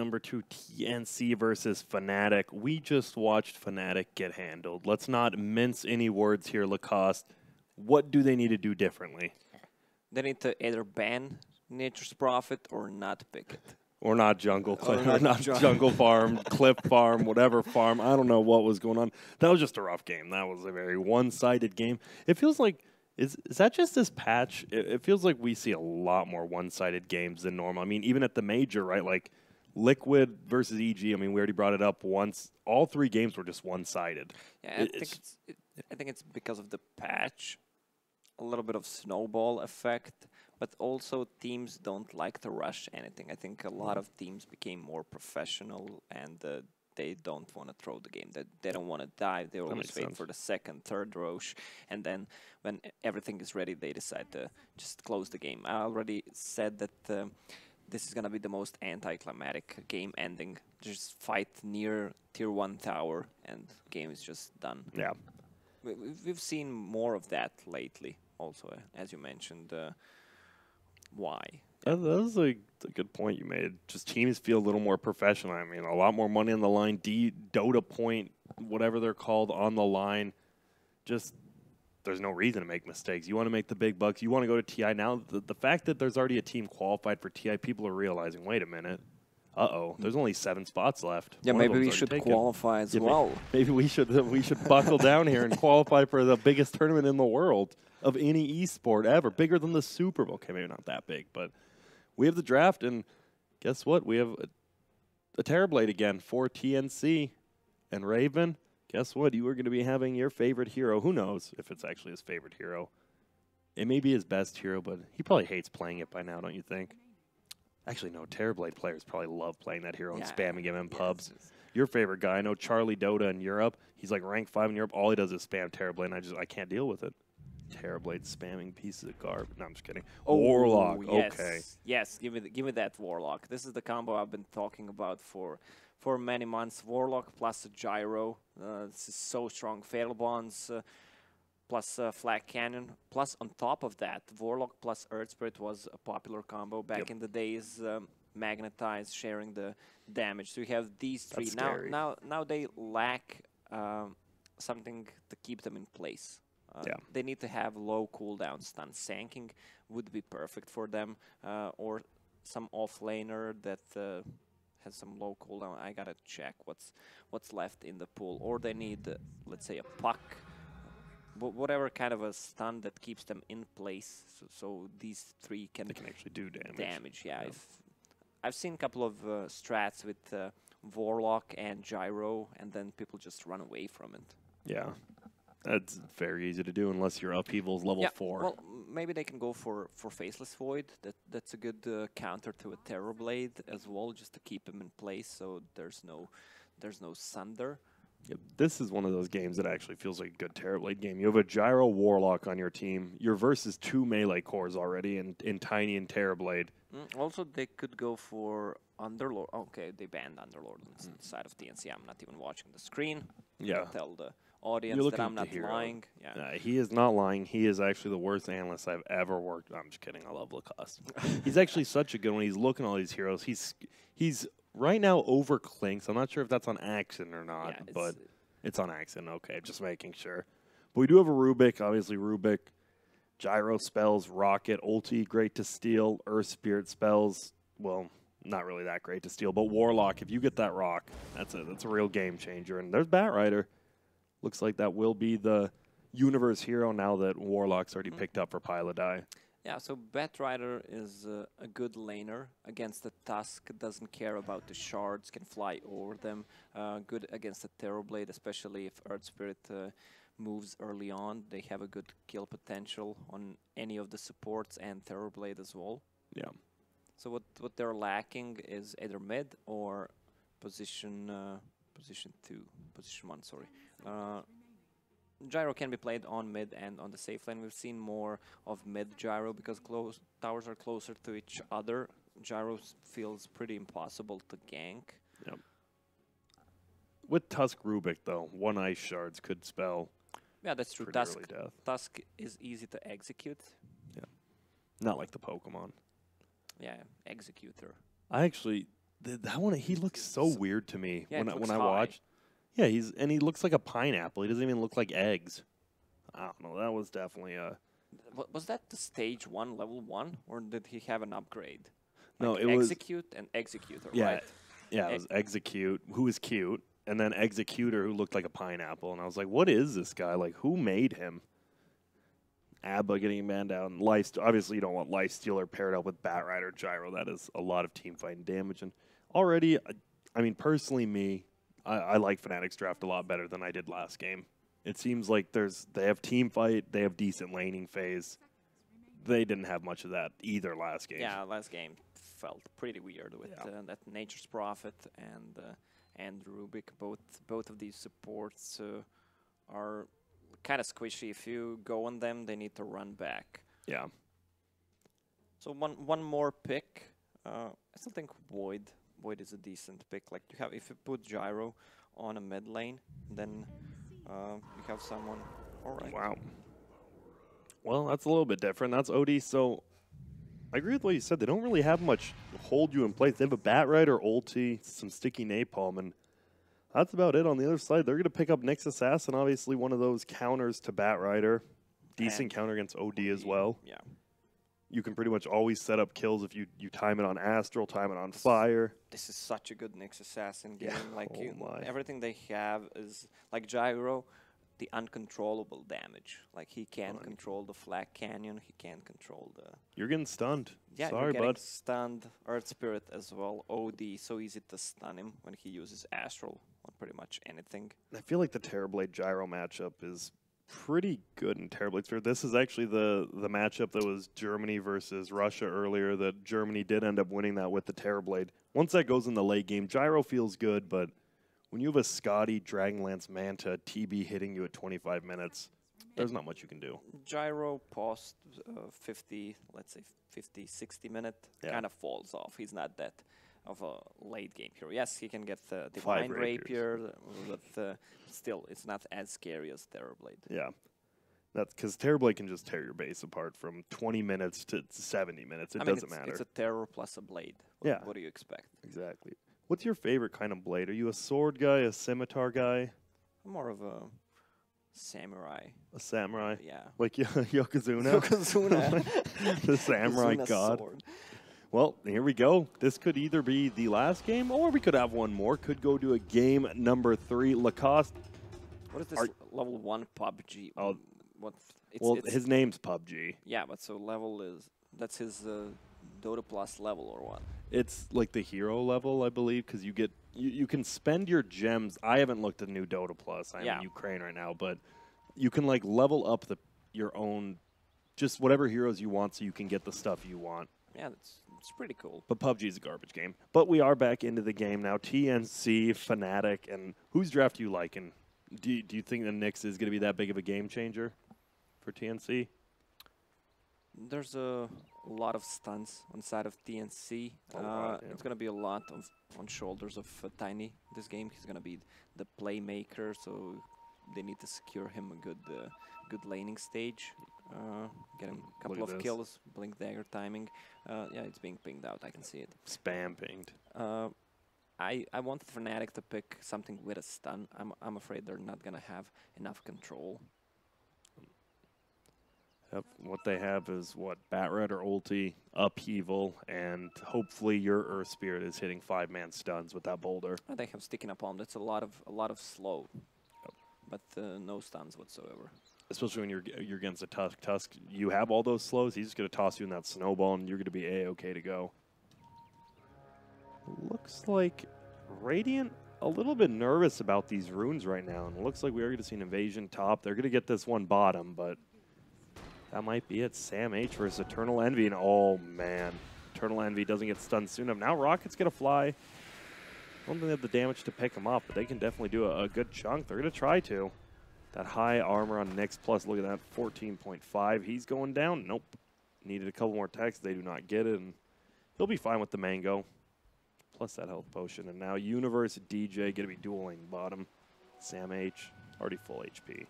number 2, TNC versus Fnatic. We just watched Fnatic get handled. Let's not mince any words here, Lacoste. What do they need to do differently? They need to either ban Nature's Prophet or not pick it. Or not jungle, or not jungle farm, cliff farm, whatever farm. I don't know what was going on. That was just a rough game. That was a very one-sided game. It feels like, is that just this patch? It feels like we see a lot more one-sided games than normal. I mean, even at the major, right? Like Liquid versus EG. I mean, we already brought it up once. All 3 games were just one-sided. Yeah, I think it's because of the patch, a little bit of snowball effect. But also, teams don't like to rush anything. I think a lot of teams became more professional, and they don't want to throw the game. They don't want to dive. They always wait for the second, third Roche, and then when everything is ready, they decide to just close the game. I already said that this is going to be the most anticlimactic game ending. Just fight near Tier 1 tower, and game is just done. Yeah. We've seen more of that lately, also, as you mentioned. Why? That was a good point you made. Just teams feel a little more professional. I mean, a lot more money on the line. Dota point, whatever they're called, on the line. Just, there's no reason to make mistakes. You want to make the big bucks. You want to go to TI. Now, the fact that there's already a team qualified for TI, people are realizing, wait a minute. Uh-oh, there's only 7 spots left. Yeah, maybe we should qualify as well. Maybe we should buckle down here and qualify for the biggest tournament in the world of any esport ever, bigger than the Super Bowl. Okay, maybe not that big, but we have the draft, and guess what? We have a Terrorblade again for TNC. And Raven, guess what? You are going to be having your favorite hero. Who knows if it's actually his favorite hero? It may be his best hero, but he probably hates playing it by now, don't you think? Actually, no, Terrorblade players probably love playing that hero and spamming him in pubs. Your favorite guy, I know Charlie Dota in Europe. He's like rank 5 in Europe. All he does is spam Terrorblade, and I can't deal with it. Terrorblade spamming pieces of garbage. No, I'm just kidding. Oh, Warlock. Yes. Okay. Yes, give me that Warlock. This is the combo I've been talking about for many months. Warlock plus a Gyro. This is so strong. Fatal Bonds plus Flag Cannon. Plus, on top of that, Warlock plus Earth Spirit was a popular combo back in the days. Magnetize, sharing the damage. So you have these 3. Now they lack something to keep them in place. They need to have low cooldown stun. Sanking would be perfect for them, or some offlaner that has some low cooldown. I gotta check what's left in the pool. Or they need, let's say, a puck, whatever kind of a stun that keeps them in place. So these 3 can actually do damage. Yeah. I've seen a couple of strats with Warlock and Gyro, and then people just run away from it. Yeah. That's very easy to do unless your upheaval's level 4. Well, maybe they can go for Faceless Void. That's a good counter to a Terrorblade as well, just to keep him in place so there's no Sunder. Yep. This is one of those games that actually feels like a good Terrorblade game. You have a Gyro Warlock on your team. You're versus 2 melee cores already in Tiny and Terrorblade. Also, they could go for Underlord. Okay, they banned Underlord on the side of TNC. I'm not even watching the screen. Yeah. Tell the audience that I'm not lying. Yeah. He is not lying. He is actually the worst analyst I've ever worked. I'm just kidding. I love Lacoste. He's actually such a good one. He's looking at all these heroes. He's right now over Clinks. I'm not sure if that's on accident or not, but it's on accident. Okay, just making sure. But we do have a Rubik. Obviously, Rubik. Gyro spells, Rocket, Ulti, great to steal. Earth Spirit spells, well, not really that great to steal. But Warlock, if you get that rock, that's a real game changer. And there's Batrider. Looks like that will be the universe hero now that Warlock's already picked up for Pilot. Yeah, so Batrider is a good laner against the Tusk, doesn't care about the shards, can fly over them. Good against the Terrorblade, especially if Earth Spirit moves early on. They have a good kill potential on any of the supports and Terrorblade as well. Yeah. So what they're lacking is either mid or position 1, sorry. Gyro can be played on mid and on the safe lane. We've seen more of mid Gyro because towers are closer to each other. Gyro feels pretty impossible to gank. Yep. With Tusk Rubik, though, 1 ice shards could spell. Yeah, that's true. Tusk is easy to execute. Yeah. Not like the Pokemon. Yeah, Executor. I actually, That one, he looks so weird to me Yeah, when I watch. Yeah, he looks like a pineapple. He doesn't even look like eggs. I don't know. That was definitely a. Was that the stage 1, level 1, or did he have an upgrade? No, like it was Execute and Executor, yeah, right? yeah. It was Execute, who was cute, and then Executor, who looked like a pineapple. And I was like, what is this guy? Like, who made him? Abba getting banned out. And obviously, you don't want Lifestealer paired up with Batrider Gyro. That is a lot of team fighting damage. And already, I mean, personally, I like Fnatic's draft a lot better than I did last game. It seems like they have team fight, they have decent laning phase. They didn't have much of that either last game. Yeah, last game felt pretty weird with that Nature's Prophet and Rubik. Both of these supports are kind of squishy. If you go on them, they need to run back. Yeah. So one more pick. I still think Void is a decent pick. Like if you put Gyro on a mid lane, then you have someone. All right. Wow. Well, that's a little bit different. That's OD. So I agree with what you said. They don't really have much hold you in place. They have a Batrider, ulti, some sticky napalm, and that's about it. On the other side, they're going to pick up Nyx Assassin, obviously one of those counters to Batrider. Decent counter against OD as well. Yeah. You can pretty much always set up kills if you time it on Astral, time it on Fire. This is such a good Nyx Assassin game. Yeah. Like Oh everything they have is like Gyro, the uncontrollable damage. Like he can't control the Flag Canyon. He can't control the. You're getting stunned. Yeah, sorry, you're getting bud. stunned. Earth Spirit as well. OD, so easy to stun him when he uses Astral on pretty much anything. I feel like the Terrorblade Gyro matchup is pretty good in Terrorblade Spirit. This is actually the matchup that was Germany versus Russia earlier. That Germany did end up winning that with the Terrorblade. Once that goes in the late game, Gyro feels good, but when you have a Scotty, Dragonlance, Manta, TB hitting you at 25 minutes, there's not much you can do. Gyro post 50, let's say 50, 60 minute, kind of falls off. He's not that of a late game hero. Yes, he can get the Divine Rapier, but still, it's not as scary as Terrorblade. Yeah. That's because Terrorblade can just tear your base apart from 20 minutes to 70 minutes. It doesn't matter. It's a Terror plus a Blade. What do you expect? Exactly. What's your favorite kind of blade? Are you a sword guy, a scimitar guy? I'm more of a samurai. A samurai? Yeah. Like Yokozuna? Yokozuna. The samurai god. Sword. Well, here we go. This could either be the last game, or we could have one more. Could go to a game number 3. Lacoste. What is this level 1 PUBG? Oh, it's his name's PUBG. Yeah, but so level that's his Dota Plus level or what? It's like the hero level, I believe, because you can spend your gems. I haven't looked at new Dota Plus. I'm in Ukraine right now, but you can like level up your own, just whatever heroes you want, so you can get the stuff you want. Yeah, it's pretty cool. But PUBG is a garbage game. But we are back into the game now. TNC, Fnatic, and whose draft do you like? And do you think the Nyx is going to be that big of a game changer for TNC? There's a lot of stunts on side of TNC. It's going to be a lot on shoulders of Tiny this game. He's going to be the playmaker, so they need to secure him a good laning stage. Get him a couple of kills, blink dagger timing. Yeah, it's being pinged out. I can see it. Spam pinged. I wanted Fnatic to pick something with a stun. I'm afraid they're not going to have enough control. Yep. What they have is Batrider ulti, upheaval, and hopefully your Earth Spirit is hitting 5-man stuns with that boulder. They have sticky napalm. That's a lot of slow, but no stuns whatsoever. Especially when you're against a Tusk. Tusk, you have all those slows. He's just going to toss you in that snowball, and you're going to be A-okay to go. Looks like Radiant a little bit nervous about these runes right now, and it looks like we are going to see an invasion top. They're going to get this one bottom, but that might be it. Sam H versus Eternal Envy, and oh man, Eternal Envy doesn't get stunned soon enough. Now Rocket's going to fly. I don't think they have the damage to pick him up, but they can definitely do a good chunk. They're going to try to. That high armor on Nyx plus, look at that, 14.5. He's going down. Nope. Needed a couple more attacks. They do not get it, and he'll be fine with the mango. Plus that health potion. And now Universe DJ going to be dueling bottom. Sam H, already full HP.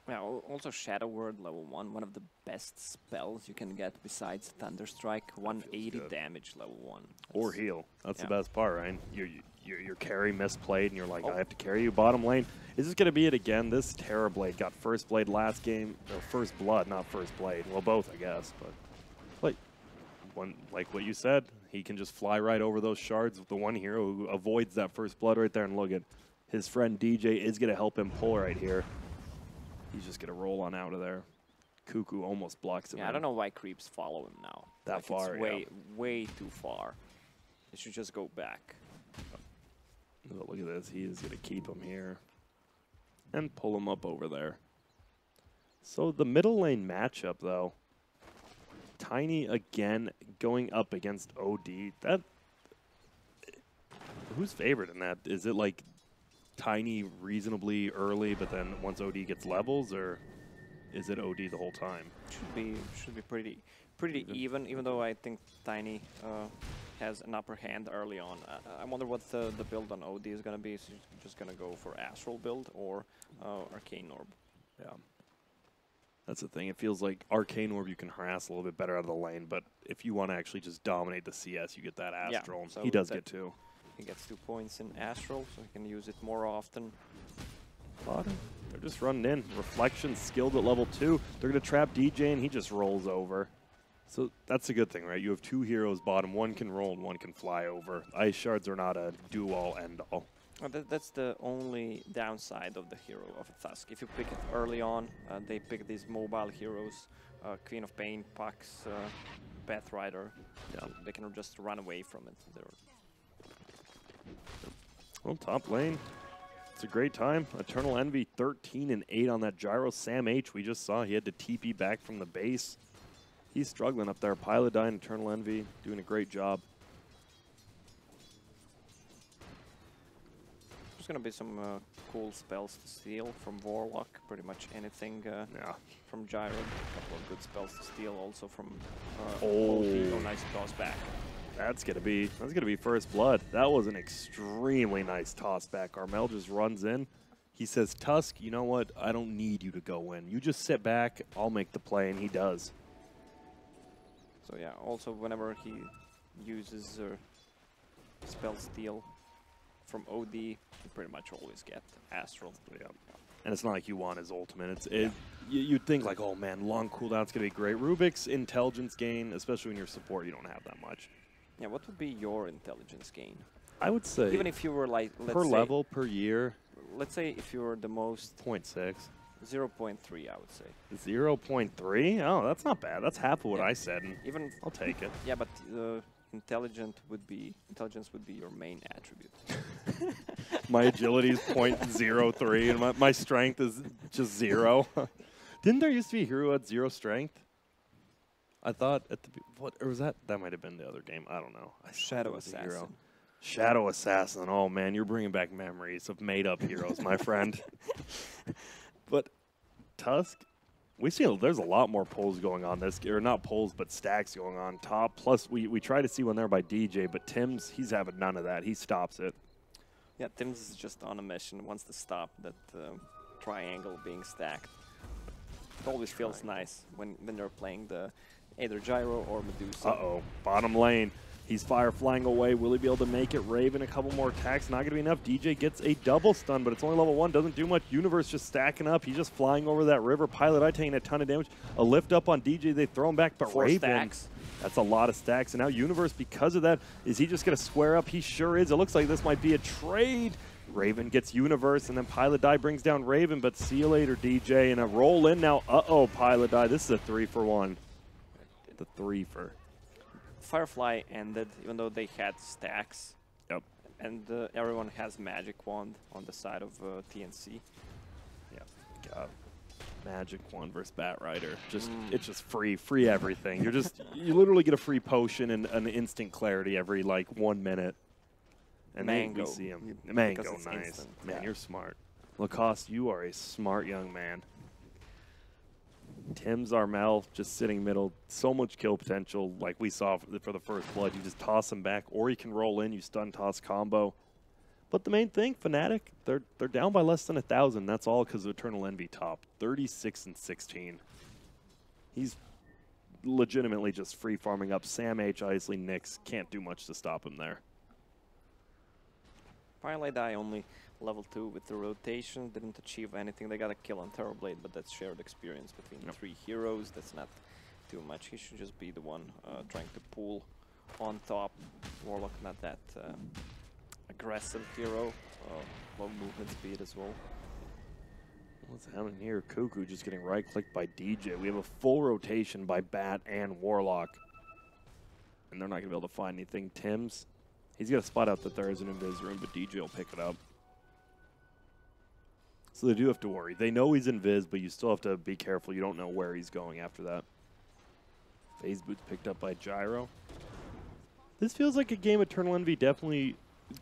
Yeah, also Shadow Word level 1, one of the best spells you can get besides Thunderstrike. 180 damage level 1. Or heal. That's yeah. the best part, right? Your carry misplayed, and you're like, Oh. I have to carry you bottom lane. Is this going to be it again? This Terrorblade got first blade last game. Or first blood, not first blade. Well, both, I guess. But like what you said, he can just fly right over those shards with the one hero who avoids that first blood right there. And look at his friend DJ is going to help him pull right here. He's just going to roll on out of there. Cuckoo almost blocks him. Yeah, I don't know why creeps follow him now. That like far, it's way too far. They should just go back. Oh, look at this. He is going to keep him here and pull him up over there. So the middle lane matchup, though, Tiny again going up against OD. That who's favored in that? Is it like Tiny reasonably early, but then once OD gets levels, or is it OD the whole time? Should be pretty even. Even though I think Tiny has an upper hand early on. I wonder what the build on OD is going to be. Is he just going to go for Astral build or Arcane Orb? Yeah. That's the thing. It feels like Arcane Orb you can harass a little bit better out of the lane, but if you want to actually just dominate the CS, you get that Astral. Yeah, so he does get 2. He gets 2 points in Astral, so he can use it more often. Bottom. They're just running in. Reflection skilled at level 2. They're going to trap DJ, and he just rolls over. So that's a good thing, right? You have 2 heroes bottom. One can roll, and one can fly over. Ice Shards are not a do-all, end-all. Well, that's the only downside of the hero of Tusk. If you pick it early on, they pick these mobile heroes, Queen of Pain, Pax, Pathrider. Yeah. So they can just run away from it. Well, top lane. It's a great time. Eternal Envy 13 and 8 on that gyro. Sam H, we just saw he had to TP back from the base. He's struggling up there. Pilodine, Eternal Envy, doing a great job. There's going to be some cool spells to steal from Warlock. Pretty much anything from Gyro. A couple of good spells to steal also from OD. Oh, nice toss back. That's gonna be first blood. That was an extremely nice toss back. Armel just runs in. He says, Tusk, you know what? I don't need you to go in. You just sit back. I'll make the play, and he does. So yeah, also whenever he uses spell steal from OD, you pretty much always get Astral. Yeah. And it's not like you want his ultimate. You'd think like, oh man, long cooldown's gonna be great. Rubik's intelligence gain, especially when you're support, you don't have that much. Yeah, what would be your intelligence gain? I would say even if you were like, let's per say, level per year. Let's say if you were the most 0.6. 0.3, I would say. 0.3? Oh, that's not bad. That's half of what I said. And even I'll take it. Yeah, but intelligence would be your main attribute. My agility is 0.03, and my strength is just 0. Didn't there used to be a hero who had 0 strength? I thought at the or was that might have been the other game? I don't know. Shadow Assassin. Shadow Assassin. Oh man, you're bringing back memories of made-up heroes, my friend. But Tusk, we see there's a lot more pulls going on this, or not pulls, but stacks going on top. Plus, we try to see when they're by DJ, but Tim's he's having none of that. He stops it. Yeah, Tim's is just on a mission. Wants to stop that triangle being stacked. It always feels nice when they're playing the either Gyro or Medusa. Uh-oh, bottom lane. He's fire flying away. Will he be able to make it? Raven, a couple more attacks. Not going to be enough. DJ gets a double stun, but it's only level 1. Doesn't do much. Universe just stacking up. He's just flying over that river. Pilot Eye taking a ton of damage. A lift up on DJ. They throw him back, but 4 Raven. Stacks. That's a lot of stacks. And now Universe, because of that, is he just going to square up? He sure is. It looks like this might be a trade. Raven gets Universe, and then Pilot Die brings down Raven, but see you later, DJ. And a roll in now. Uh-oh, Pilot Die. This is a 3-for-1. The 3-for. Firefly ended, even though they had stacks. Yep. And everyone has Magic Wand on the side of TNC. Yep. God. Magic Wand versus Bat Rider. It's just free everything. You literally get a free potion and an instant clarity every like 1 minute. And Mango. we see him. Mango, nice. Instant. Man, you're smart. Lacoste, you are a smart young man. Tim's Armel just sitting middle. So much kill potential like we saw for the first blood. You just toss him back, or you can roll in. You stun toss combo. But the main thing, Fnatic, they're down by less than 1,000. That's all because of Eternal Envy top. 36-16. He's legitimately just free farming up. Sam H, Isley, Nyx can't do much to stop him there. Pilot Eye only level 2 with the rotation, didn't achieve anything. They got a kill on Terrorblade, but that's shared experience between the 3 heroes. That's not too much. He should just be the one trying to pull on top. Warlock not that aggressive hero. Low movement speed as well. What's happening here? Cuckoo just getting right-clicked by DJ. We have a full rotation by Bat and Warlock. And they're not going to be able to find anything. Tim's, he's got to spot out that there is an invis room, but DJ will pick it up. So they do have to worry. They know he's invis, but you still have to be careful. You don't know where he's going after that. Phase Boots picked up by Gyro. This feels like a game Eternal Envy definitely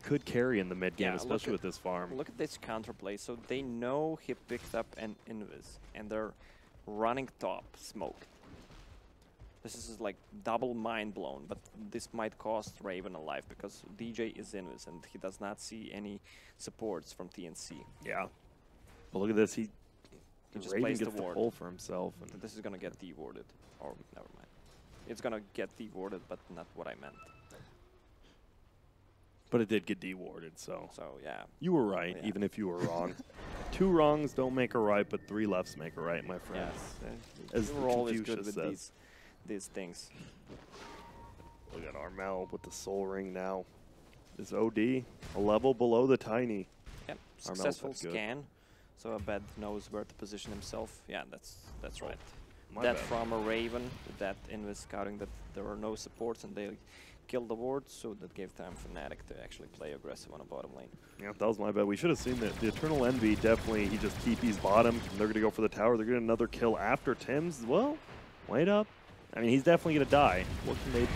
could carry in the mid game, especially with this farm. Look at this counterplay. So they know he picked up an invis, and they're running top smoke. This is like double mind blown, but this might cost Raven a life because DJ is invis and he does not see any supports from TNC. Yeah. But look at this. He just Raven plays gets the the ward. pull for himself. And This is gonna get dewarded. Or never mind. It's gonna get dewarded, but not what I meant. But it did get dewarded, so. So yeah. You were right, Yeah. even if you were wrong. 2 wrongs don't make a right, but 3 lefts make a right, my friend. Yes. As We're always Confucius good with says. these things. Look at Armel with the soul ring now. Is OD a level below the Tiny? Yep. Armel's Successful that good. scan. So Abed knows where to position himself. Yeah, that's right. My That bad. from a Raven, that invis scouting that there were no supports and they killed the ward, so that gave time for Fnatic to actually play aggressive on a bottom lane. Yeah, that was my bad. We should have seen that. The Eternal Envy definitely, he just TP's bottom. And they're going to go for the tower. They're going to get another kill after Tim's. Well, wait up. I mean, he's definitely going to die. What can they...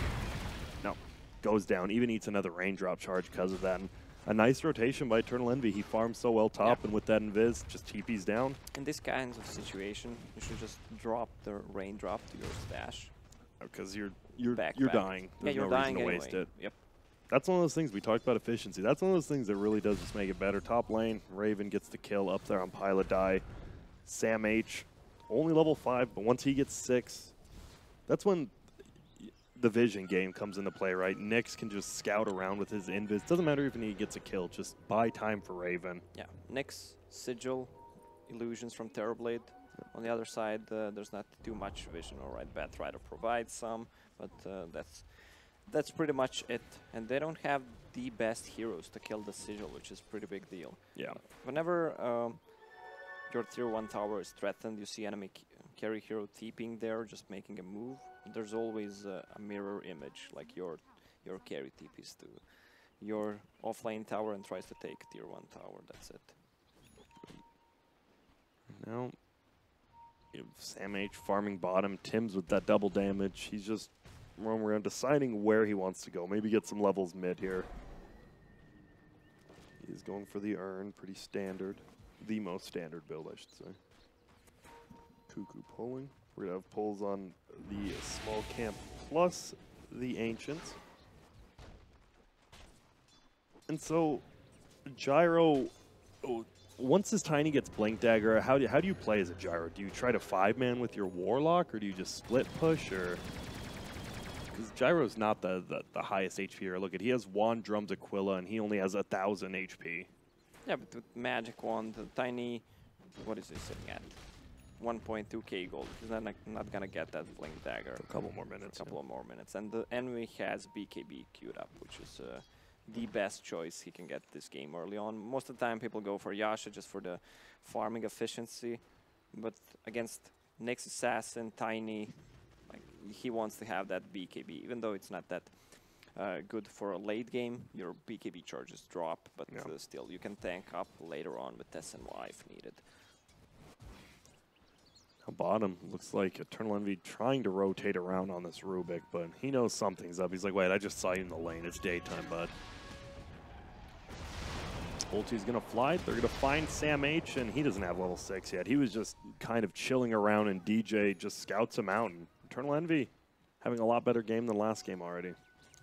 No. Goes down. Even eats another raindrop charge because of that. And a nice rotation by Eternal Envy. He farms so well top, and with that invis, just TP's down. In this kind of situation, you should just drop the raindrop to your stash. Because you're Backpack. dying. There's yeah, you're no dying reason to anyway. waste it. Yep. That's one of those things we talked about efficiency. That's one of those things that really does just make it better. Top lane, Raven gets the kill up there on Pilot Die. Sam H, only level 5, but once he gets 6, that's when the vision game comes into play, right? Nyx can just scout around with his invis. Doesn't matter even if he gets a kill, just buy time for Raven. Yeah. Nyx, Sigil, illusions from Terrorblade. On the other side, there's not too much vision. All right, Batrider provides some, but that's pretty much it. And they don't have the best heroes to kill the Sigil, which is a pretty big deal. Yeah. Whenever your tier 1 tower is threatened, you see enemy carry hero TPing there, just making a move. There's always a mirror image, like your carry TPs to your offlane tower and tries to take tier 1 tower. That's it. Now, you have Sam H farming bottom. Tim's with that double damage. He's just roaming around deciding where he wants to go. Maybe get some levels mid here. He's going for the urn. Pretty standard. The most standard build, I should say. Cuckoo pulling. We're going to have pulls on the small camp plus the ancients. And so, Gyro... Oh, once this Tiny gets Blink Dagger, how do you play as a Gyro? Do you try to 5-man with your Warlock, or do you just split push, or... Because Gyro's not the highest HP here. Look, he has Wand, Drums, Aquila, and he only has 1,000 HP. Yeah, but with Magic Wand, the Tiny... What is he sitting at? 1.2k gold. He's not gonna get that Blink Dagger. For a couple more minutes. A couple of more minutes. And the enemy has BKB queued up, which is... the best choice he can get this game early on. Most of the time people go for Yasha just for the farming efficiency, but against Nyx Assassin, Tiny, like, he wants to have that BKB, even though it's not that good for a late game. Your BKB charges drop, but still you can tank up later on with SNY if needed. Bottom, looks like Eternal Envy trying to rotate around on this Rubik, but he knows something's up. He's like, wait, I just saw you in the lane. It's daytime, bud. Ulti's going to fly. They're going to find Sam H, and he doesn't have level 6 yet. He was just kind of chilling around, and DJ just scouts him out. And Eternal Envy having a lot better game than last game already.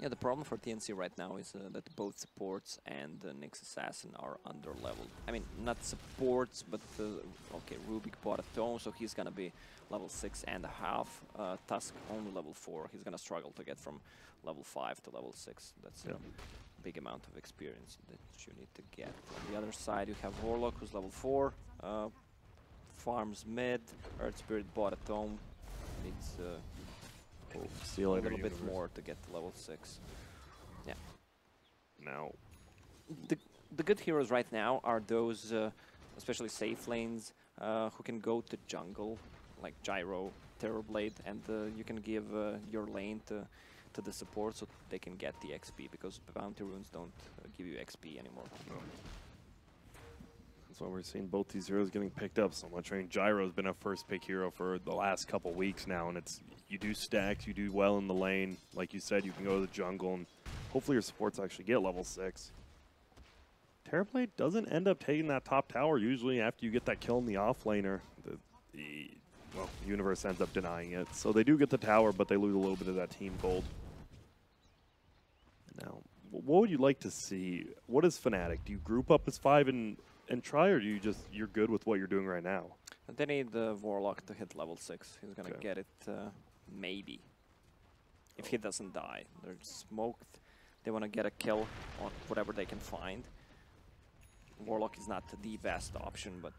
Yeah, the problem for TNC right now is that both supports and Nyx Assassin are under-leveled. I mean, not supports, but okay, Rubik bought a tome, so he's gonna be level 6.5. Tusk only level 4. He's gonna struggle to get from level 5 to level 6. That's a big amount of experience that you need to get. On the other side, you have Warlock, who's level 4. Farms mid. Earth Spirit bought a tome. Needs See you a later, little bit Universe. more to get to level 6. Yeah. Now, The good heroes right now are those, especially safe lanes, who can go to jungle, like Gyro, Terrorblade, and you can give your lane to the support so they can get the XP, because bounty runes don't give you XP anymore. no. That's why we're seeing both these heroes getting picked up so much. I mean, Gyro's been a first pick hero for the last couple weeks now, and it's you do stacks, you do well in the lane. Like you said, you can go to the jungle, and hopefully your supports actually get level 6. Terrorblade doesn't end up taking that top tower usually after you get that kill in the offlaner. Well, Universe ends up denying it. So they do get the tower, but they lose a little bit of that team gold. Now, what would you like to see? What is Fnatic? Do you group up as 5 and try, or do you you're good with what you're doing right now? They need the Warlock to hit level 6. He's gonna Okay. get it, maybe. If he doesn't die. They're smoked. They want to get a kill on whatever they can find. Warlock is not the best option, but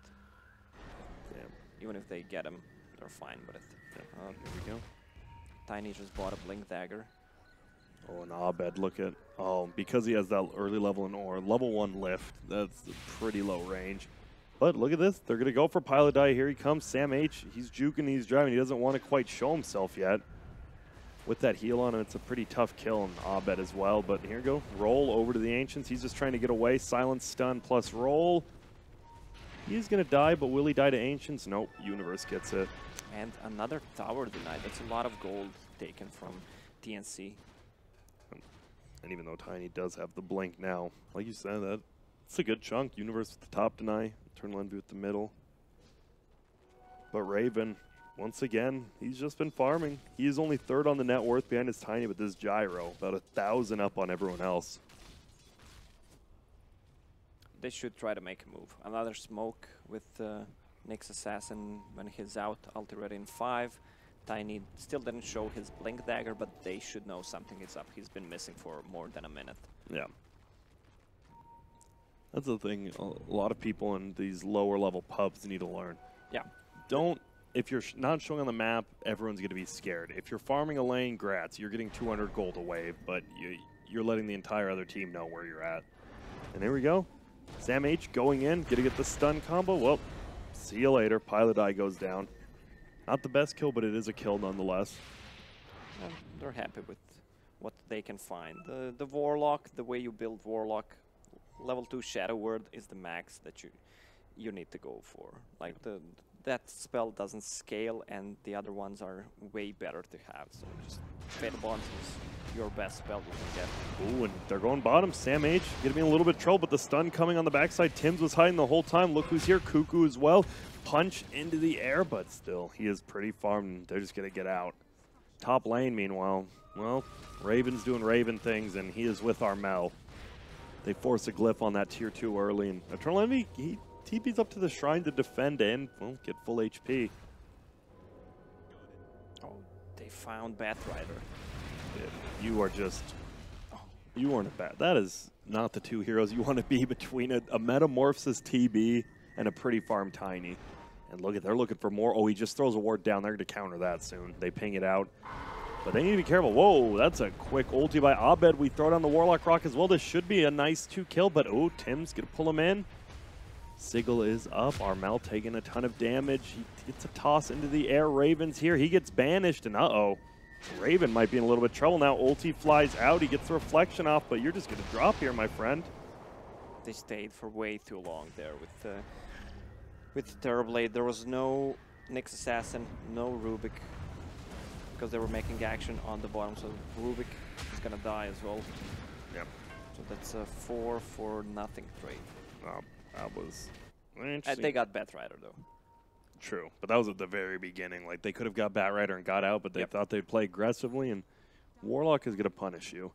even if they get him, they're fine with it. Here we go. Tiny just bought a Blink Dagger. Oh, and Abed, look at, because he has that early level in ore, level 1 lift, that's a pretty low range. But look at this, they're going to go for Pilot Die. Here he comes, Sam H. He's juking, he's driving. He doesn't want to quite show himself yet. With that heal on him, it's a pretty tough kill on Abed as well. But here we go, roll over to the Ancients. He's just trying to get away. Silence, stun, plus roll. He's going to die, but will he die to Ancients? Nope, Universe gets it. And another tower denied. That's a lot of gold taken from TNC. And even though Tiny does have the blink now, like you said, that's a good chunk. Universe with the top deny, Eternal Envy with the middle. But Raven, once again, he's just been farming. He is only 3rd on the net worth behind his Tiny, but this Gyro, about 1,000 up on everyone else. They should try to make a move. Another smoke with Nyx Assassin when he's out, ulti ready in 5. Tiny still didn't show his Blink Dagger, but they should know something is up. He's been missing for more than a minute. Yeah. That's the thing a lot of people in these lower level pubs need to learn. Yeah. If you're not showing on the map, everyone's going to be scared. If you're farming a lane, grats, you're getting 200 gold a wave, but you're letting the entire other team know where you're at. And there we go. Sam H going in, gonna get the stun combo. Well, see you later. Pilot Eye goes down. Not the best kill, but it is a kill nonetheless. They're happy with what they can find. The Warlock, the way you build Warlock, level 2 Shadow Word is the max that you need to go for. Like that spell doesn't scale, and the other ones are way better to have. So just Fatal Bond is your best spell you can get. Ooh, and they're going bottom. Sam H getting me a little bit of trouble, but the stun coming on the backside. Tim's was hiding the whole time. Look who's here. Cuckoo as well. Punch into the air, but still, he is pretty farmed. They're just going to get out. Top lane, meanwhile, well, Raven's doing Raven things, and he is with Armel. They force a glyph on that tier 2 early, and Eternal Envy, he TP's up to the shrine to defend and, well, get full HP. Oh, they found Batrider. You are just, you aren't a bad. That is not the 2 heroes you want to be between a Metamorphosis TB and a pretty farm Tiny. And look at, they're looking for more. Oh, he just throws a ward down. They're going to counter that soon. They ping it out. But they need to be careful. Whoa, that's a quick ulti by Abed. We throw down the Warlock Rock as well. This should be a nice 2 kill, but oh, Tim's going to pull him in. Sigil is up. Armel taking a ton of damage. He gets a toss into the air. Raven's here. He gets banished, and uh-oh. Raven might be in a little bit of trouble now. Ulti flies out. He gets the reflection off, but you're just going to drop here, my friend. They stayed for way too long there with Terrorblade. There was no Nyx Assassin, no Rubik, because they were making action on the bottom, so Rubik is going to die as well. Yep. So that's a 4-for-0 trade. That was interesting. They got Batrider, though. True, but that was at the very beginning. Like, they could have got Batrider and got out, but they thought they'd play aggressively, and Warlock is going to punish you.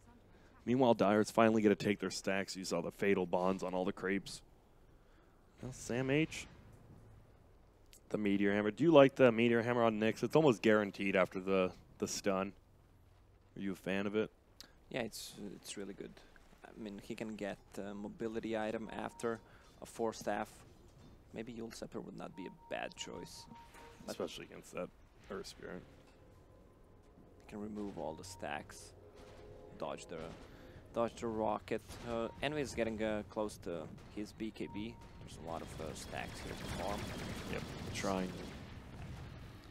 Meanwhile, Dire's finally going to take their stacks. You saw the fatal bonds on all the creeps. Now Sam H. The Meteor Hammer. Do you like the Meteor Hammer on Nyx? It's almost guaranteed after the stun. Are you a fan of it? Yeah, it's really good. I mean, he can get a mobility item after a 4-staff. Maybe Yule Scepter would not be a bad choice. Especially against that Earth Spirit. He can remove all the stacks. Dodge the rocket. Envy is getting close to his BKB. There's a lot of stacks here to farm. Yep, trying.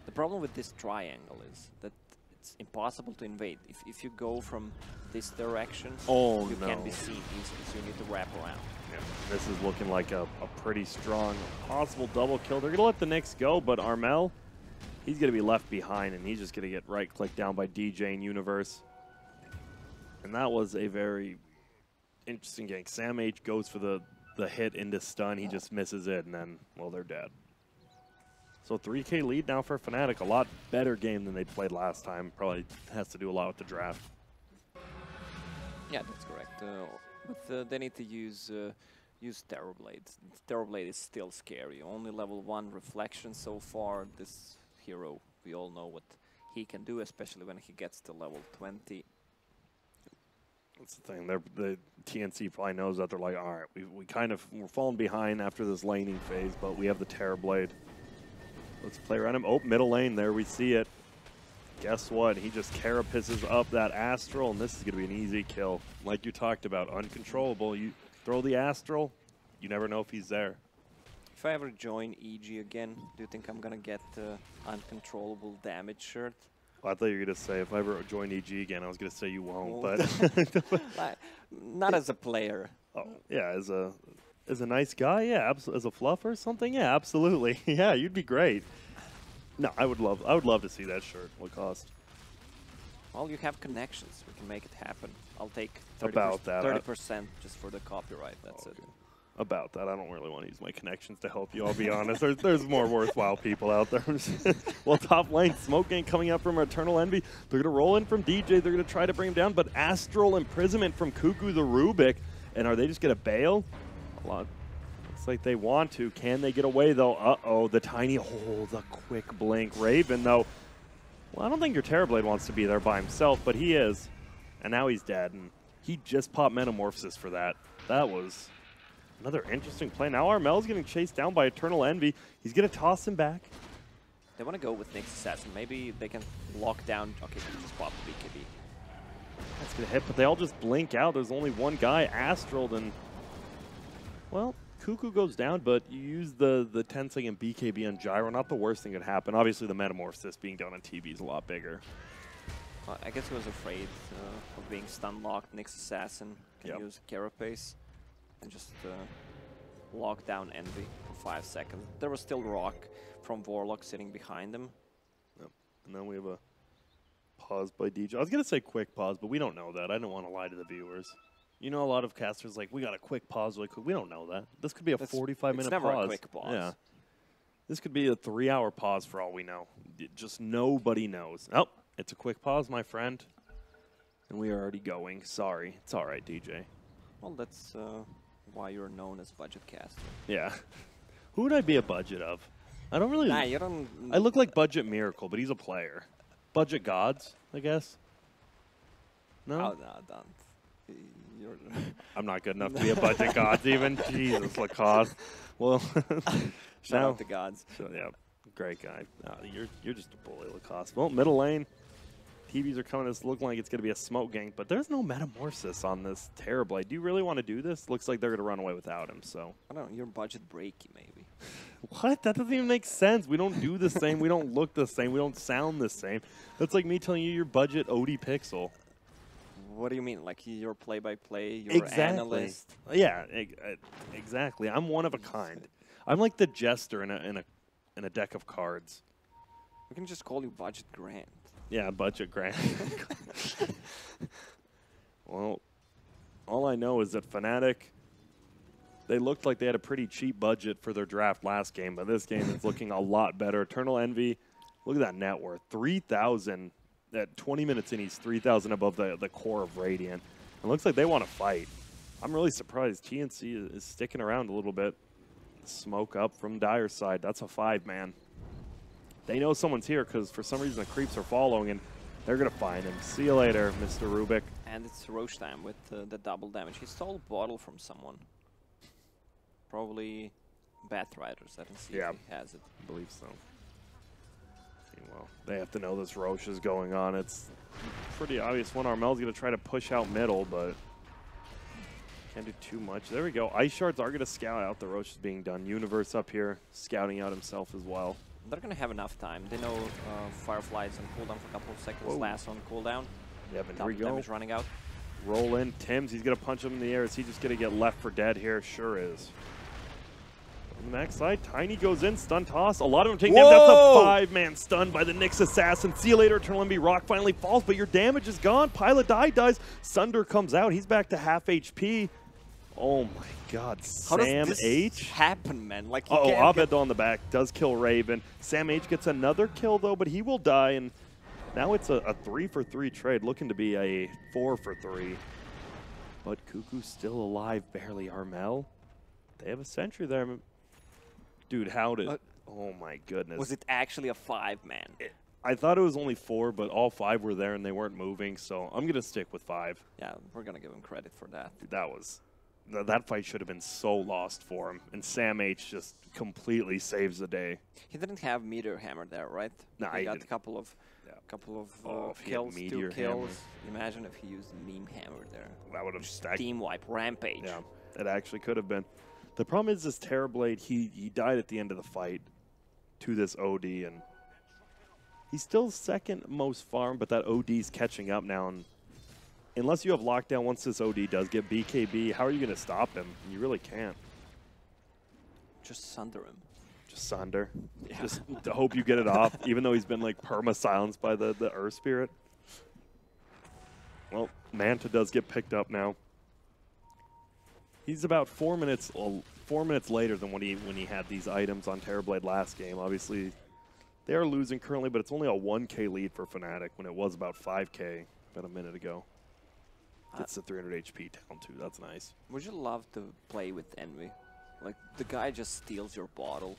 The problem with this triangle is that it's impossible to invade. If you go from this direction, you can't be seen easily, so you need to wrap around. Yeah, this is looking like a pretty strong possible double kill. They're going to let the Nyx go, but Armel, he's going to be left behind, and he's just going to get right-clicked down by DJ in Universe. And that was a very interesting gank. Sam H goes for the hit into stun. He just misses it, and then, well, they're dead. So 3K lead now for Fnatic. A lot better game than they played last time. Probably has to do a lot with the draft. Yeah, that's correct. But they need to use Terrorblade. Terrorblade is still scary. Only level 1 reflection so far. This hero, we all know what he can do, especially when he gets to level 20. That's the thing. The TNC probably knows that. They're like, all right, we're falling behind after this laning phase, but we have the Terrorblade. Let's play around him. Oh, middle lane, there we see it. Guess what? He just carapaces up that Astral, and this is going to be an easy kill. Like you talked about, uncontrollable. You throw the Astral, you never know if he's there. If I ever join EG again, do you think I'm going to get uncontrollable damage shirt? Well, I thought you were going to say, if I ever join EG again, I was going to say you won't, but... Not as a player. Oh, yeah, as a nice guy, yeah, as a fluffer or something, yeah, absolutely. Yeah, you'd be great. No, I would love to see that shirt. Lacoste. Well, you have connections. We can make it happen. I'll take 30% just for the copyright. That's it. About that, I don't really want to use my connections to help you, I'll be honest. There's more worthwhile people out there. Well, top lane, Smoke Gang coming up from Eternal Envy. They're going to roll in from DJ. They're going to try to bring him down, but Astral Imprisonment from Cuckoo the Rubik. And are they just going to bail? A lot. Looks like they want to. Can they get away, though? Uh-oh, the tiny hole, the quick blink. Raven, though, well, I don't think your Terrorblade wants to be there by himself, but he is. And now he's dead, and he just popped Metamorphosis for that. That was another interesting play. Now Armel's getting chased down by Eternal Envy. He's going to toss him back. They want to go with Nyx Assassin. Maybe they can lock down. Okay, they just pop the BKB. That's going to hit, but they all just blink out. There's only one guy, Astral, and, well, Cuckoo goes down, but you use the 10-second BKB on Gyro. Not the worst thing that could happen. Obviously, the Metamorphosis being down on TB is a lot bigger. I guess he was afraid of being stun-locked. Nyx Assassin can use Carapace and just lock down Envy for 5 seconds. There was still Rock from Warlock sitting behind him. Yep. And then we have a pause by DJ. I was going to say quick pause, but we don't know that. I don't want to lie to the viewers. You know, a lot of casters like, we got a quick pause really quick. We don't know that. This could be a 45-minute pause. It's never a quick pause. Yeah. This could be a 3-hour pause for all we know. Just nobody knows. Oh, it's a quick pause, my friend. And we are already going. Sorry. It's all right, DJ. Well, that's why you're known as Budget Caster. Yeah. Who would I be a budget of? I don't really... Nah, you don't... I look like Budget Miracle, but he's a player. Budget Gods, I guess? No? Oh, no, don't. I'm not good enough to be a Budget Gods even. Jesus, Lacoste. Well, shout out to Gods. So, yeah, great guy. You're just a bully, Lacoste. Well, middle lane. TVs are coming. It's looking like it's going to be a Smoke Gang, but there's no Metamorphosis on this Terrorblade. Do you really want to do this? Looks like they're going to run away without him, so. I don't know. You're budget breaky, maybe. What? That doesn't even make sense. We don't do the same. We don't look the same. We don't sound the same. That's like me telling you you're budget OD Pixel. What do you mean? Like you're play-by-play, you're analyst? Yeah, exactly. I'm one of a kind. I'm like the jester in a deck of cards. We can just call you Budget Grant. Yeah, Budget Grant. Well, all I know is that Fnatic, they looked like they had a pretty cheap budget for their draft last game, but this game is looking a lot better. Eternal Envy, look at that net worth, 3,000. At 20 minutes in, he's 3,000 above the core of Radiant. It looks like they want to fight. I'm really surprised. TNC is sticking around a little bit. Smoke up from Dire's side. That's a 5-man. They know someone's here because for some reason the creeps are following, and they're going to find him. See you later, Mr. Rubik. And it's Roche time with the double damage. He stole a bottle from someone. Probably Batriders. I don't see if he has it. I believe so. Well, they have to know this Roche is going on. It's pretty obvious when Armel's going to try to push out middle, but can't do too much. There we go. Ice Shards are going to scout out. The Roche is being done. Universe up here scouting out himself as well. They're going to have enough time. They know Firefly's on cooldown for a couple of seconds. Last on cooldown. Yeah, but here we go. Damage running out. Roll in. Tim's, he's going to punch him in the air. Is he just going to get left for dead here? Sure is. On the back side, Tiny goes in, stun toss. A lot of them taking damage. That's a 5-man stun by the Nyx Assassin. See you later, Eternal Envy. Rock finally falls, but your damage is gone. Pilot dies. Sunder comes out. He's back to half HP. Oh my god, How Sam does this H? happen, man? Like, Abed on the back does kill Raven. Sam H gets another kill, though, but he will die, and now it's a 3-for-3 trade, looking to be a 4-for-3. But Cuckoo's still alive, barely. Armel, they have a sentry there. Dude, how did... oh, my goodness. Was it actually a 5-man? I thought it was only 4, but all 5 were there, and they weren't moving, so I'm going to stick with 5. Yeah, we're going to give him credit for that. Dude, that was... That fight should have been so lost for him, and Sam H just completely saves the day. He didn't have Meteor Hammer there, right? Nah, he got didn't. a couple of kills, Meteor 2 kills. Hammer. Imagine if he used Meme Hammer there. That would have stacked. Team wipe, Rampage. Yeah, it actually could have been. The problem is this Terrorblade, he died at the end of the fight to this OD, and he's still second most farm, but that OD's catching up now, and unless you have lockdown once this OD does get BKB, how are you going to stop him? You really can't. Just sunder him. Just sunder. Yeah. Just to hope you get it off, even though he's been like perma-silenced by the Earth Spirit. Well, Manta does get picked up now. He's about 4 minutes later than when he had these items on Terrorblade last game. Obviously, they are losing currently, but it's only a 1K lead for Fnatic when it was about 5K about a minute ago. Gets the 300 HP down too. That's nice. Would you love to play with Envy? Like, the guy just steals your bottle.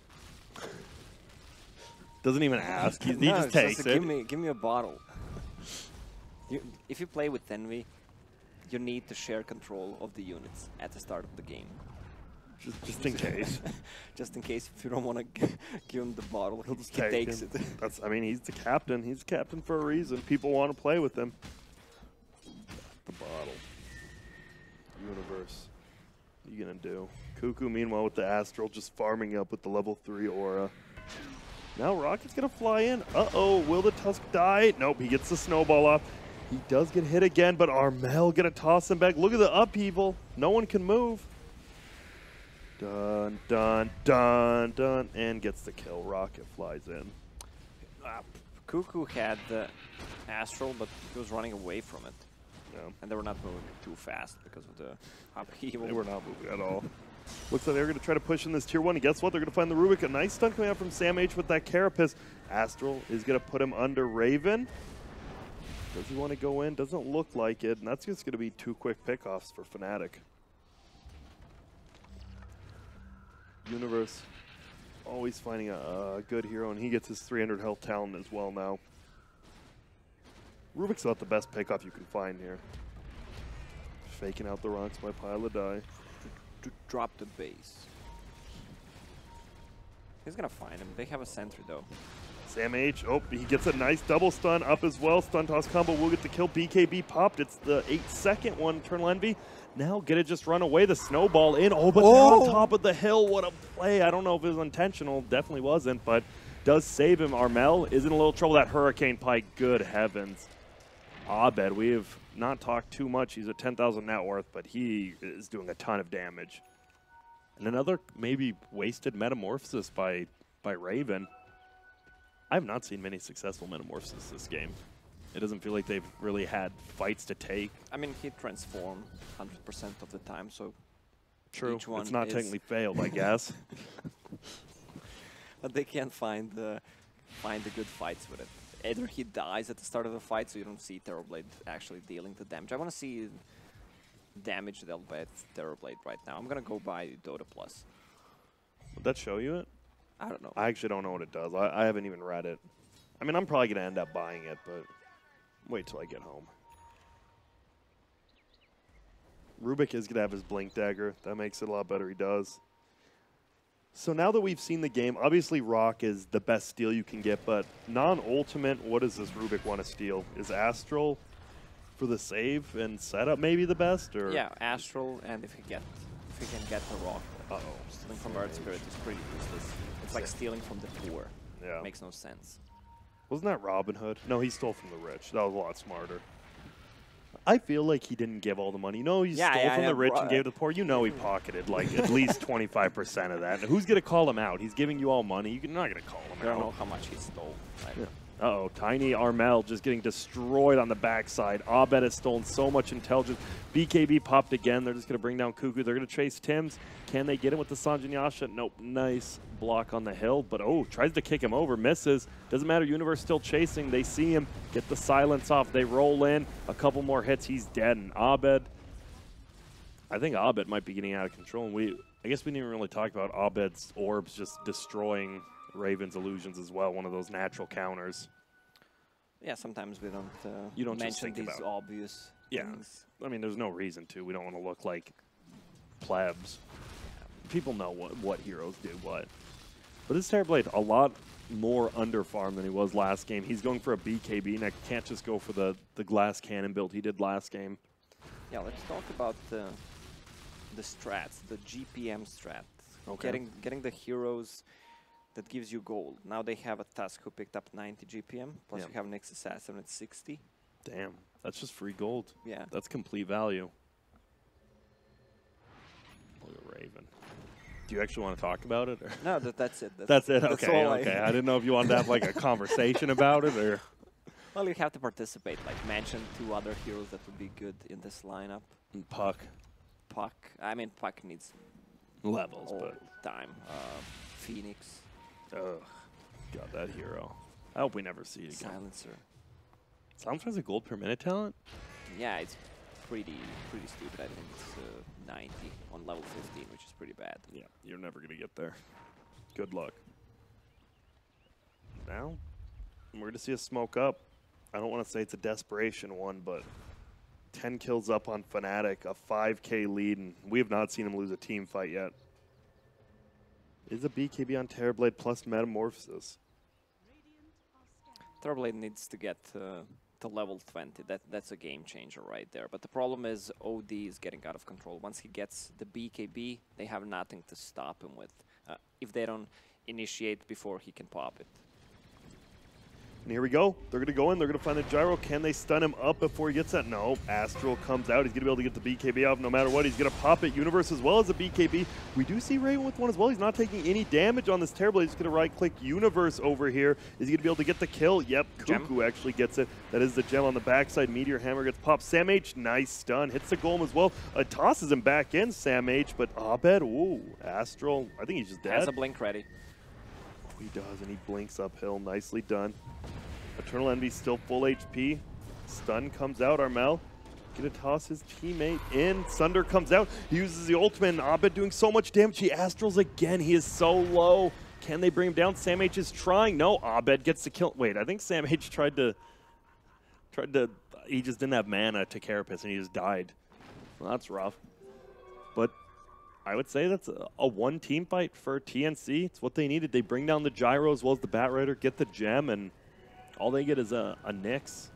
Doesn't even ask. He just takes it. Give me a bottle. If you play with Envy, you need to share control of the units at the start of the game. Just in case. Just in case if you don't want to give him the bottle, he takes it. I mean, he's the captain. He's the captain for a reason. People want to play with him. The bottle. Universe. What are you going to do? Cuckoo, meanwhile, with the Astral, just farming up with the level 3 aura. Now Rocket's going to fly in. Uh-oh, will the Tusk die? Nope, he gets the snowball off. He does get hit again, but Armel going to toss him back. Look at the upheaval. No one can move. Dun, dun, dun, dun, and gets the kill. Rocket flies in. Cuckoo had the Astral, but he was running away from it. Yeah. And they were not moving too fast because of the upheaval. They were not moving at all. Looks like they're going to try to push in this tier 1. And guess what? They're going to find the Rubik. A nice stun coming out from Sam H with that Carapace. Astral is going to put him under Raven. Does he want to go in? Doesn't look like it. And that's just going to be 2 quick pickoffs for Fnatic. Universe always finding a good hero, and he gets his 300 health talent as well now. Rubik's about the best pickoff you can find here. Faking out the rocks by Pilot Die. To drop the base. He's gonna find him. They have a sentry though. Sam H, oh, he gets a nice double stun up as well. Stun toss combo will get the kill. BKB popped. It's the 8-second one. Eternal Envy. Now get it just run away. The snowball in. Oh, but they're on top of the hill. What a play. I don't know if it was intentional. Definitely wasn't, but does save him. Armel is in a little trouble. That Hurricane Pike. Good heavens. Abed, we have not talked too much. He's at 10,000 net worth, but he is doing a ton of damage. And another maybe wasted metamorphosis by Raven. I have not seen many successful metamorphoses this game. It doesn't feel like they've really had fights to take. I mean, he transformed 100% of the time, so true. Each one it's not technically failed, I guess. But they can't find the good fights with it. Either he dies at the start of the fight, so you don't see Terrorblade actually dealing the damage. I want to see damage dealt by Terrorblade right now. I'm gonna go buy Dota Plus. Would that show you it? I don't know. I actually don't know what it does. I haven't even read it. I mean, I'm probably going to end up buying it, but wait till I get home. Rubik is going to have his Blink Dagger. That makes it a lot better. He does. So now that we've seen the game, obviously Rock is the best steal you can get, but non-ultimate, what does this Rubik want to steal? Is Astral for the save and setup maybe the best? Or Yeah, Astral, and if he can get the Rock. Stealing from Earth Spirit is pretty useless. It's like stealing from the poor. Yeah. Makes no sense. Wasn't that Robin Hood? No, he stole from the rich. That was a lot smarter. I feel like he didn't give all the money. No, he stole from the rich and gave to the poor. You know he pocketed like at least 25% of that. And who's going to call him out? He's giving you all money. You're not going to call him out. I don't know how much he stole. Yeah. Uh-oh, Tiny Armel just getting destroyed on the backside. Abed has stolen so much intelligence. BKB popped again. They're just going to bring down Cuckoo. They're going to chase Tims. Can they get him with the Sanjin Yasha? Nope. Nice block on the hill. But, oh, tries to kick him over. Misses. Doesn't matter. Universe still chasing. They see him. Get the silence off. They roll in. A couple more hits. He's dead. And Abed, I think Abed might be getting out of control. And I guess we didn't even really talk about Abed's orbs just destroying Raven's illusions as well, one of those natural counters. Yeah, sometimes we don't, you don't mention these obvious things. I mean, there's no reason to. We don't want to look like plebs. People know what heroes do what. But this Terrorblade, a lot more underfarmed than he was last game. He's going for a BKB, and I can't just go for the glass cannon build he did last game. Yeah, let's talk about the strats, the GPM strat. Okay. Getting the heroes that gives you gold. Now they have a Tusk who picked up 90 GPM, plus you have Nyx Assassin at 60. Damn, that's just free gold. Yeah. That's complete value. Look at Raven. Do you actually want to talk about it? Or? No, that's it. That's it? That's okay, okay. I didn't know if you wanted to have like a conversation about it or... Well, you have to participate, like mention 2 other heroes that would be good in this lineup. And Puck. Puck. I mean, Puck needs levels, all but... time. Phoenix. Ugh. God, that hero. I hope we never see it again. Silencer. Silencer has a gold per minute talent? Yeah, it's pretty stupid. I think it's 90 on level 15, which is pretty bad. Yeah, you're never going to get there. Good luck. Now, we're going to see a smoke up. I don't want to say it's a desperation one, but 10 kills up on Fnatic, a 5K lead, and we have not seen him lose a team fight yet. Is a BKB on Terrorblade plus Metamorphosis? Terrorblade needs to get to level 20. That's a game changer right there. But the problem is OD is getting out of control. Once he gets the BKB, they have nothing to stop him with. If they don't initiate before he can pop it. And here we go. They're going to go in. They're going to find the gyro. Can they stun him up before he gets that? No. Astral comes out. He's going to be able to get the BKB off no matter what. He's going to pop it. Universe as well as a BKB. We do see Raven with one as well. He's not taking any damage on this Terrorblade. He's going to right-click Universe over here. Is he going to be able to get the kill? Yep. Cuckoo actually gets it. That is the gem on the backside. Meteor Hammer gets popped. Sam H, nice stun. Hits the golem as well. Tosses him back in, Sam H. But Abed, ooh, Astral. I think he's just dead. Has a blink ready. He does, and he blinks uphill. Nicely done. Eternal Envy still full HP. Stun comes out. Armel gonna toss his teammate in. Sunder comes out. He uses the ultimate, and Abed doing so much damage. He Astrals again. He is so low. Can they bring him down? Sam H is trying. No, Abed gets the kill. Wait, I think Sam H tried to. He just didn't have mana to Carapace, and he just died. Well, that's rough. But I would say that's a one-team fight for TNC. It's what they needed. They bring down the Gyro as well as the Batrider, get the gem, and all they get is a Nyx.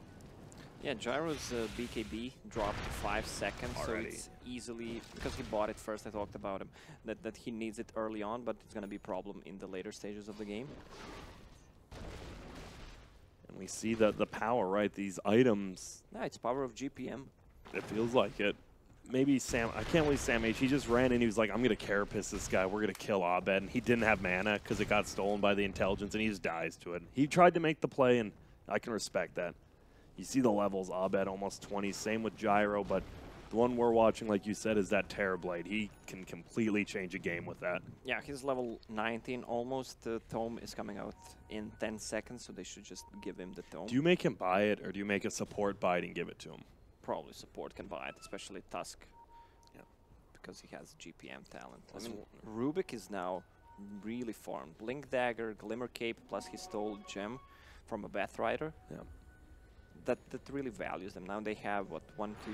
Yeah, Gyro's BKB dropped 5 seconds, already. So it's easily, because he bought it first, I talked about him, that he needs it early on, but it's going to be a problem in the later stages of the game. And we see the power, right? These items. Yeah, it's power of GPM. It feels like it. Maybe Sam, I can't believe Sam H, he just ran in, he was like, I'm going to Carapace this guy, we're going to kill Abed, and he didn't have mana because it got stolen by the intelligence, and he just dies to it. He tried to make the play, and I can respect that. You see the levels, Abed almost 20, same with Gyro, but the one we're watching, like you said, is that Terrorblade. He can completely change a game with that. Yeah, he's level 19 almost. The Tome is coming out in 10 seconds, so they should just give him the Tome. Do you make him buy it, or do you make a support buy it and give it to him? Probably support can buy it, especially Tusk. because he has GPM talent. I mean, Rubik is now really formed. Blink Dagger, Glimmer Cape, plus he stole Gem from a Bathrider. Yeah. That really values them. Now they have, what, 1, 2,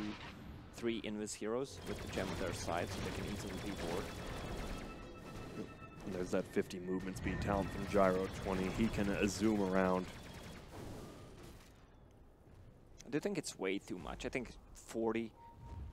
3 Invis heroes with the Gem on their side, so they can instantly board. And there's that 50 movement speed talent from Gyro 20. He can zoom around. I do think it's way too much. I think 40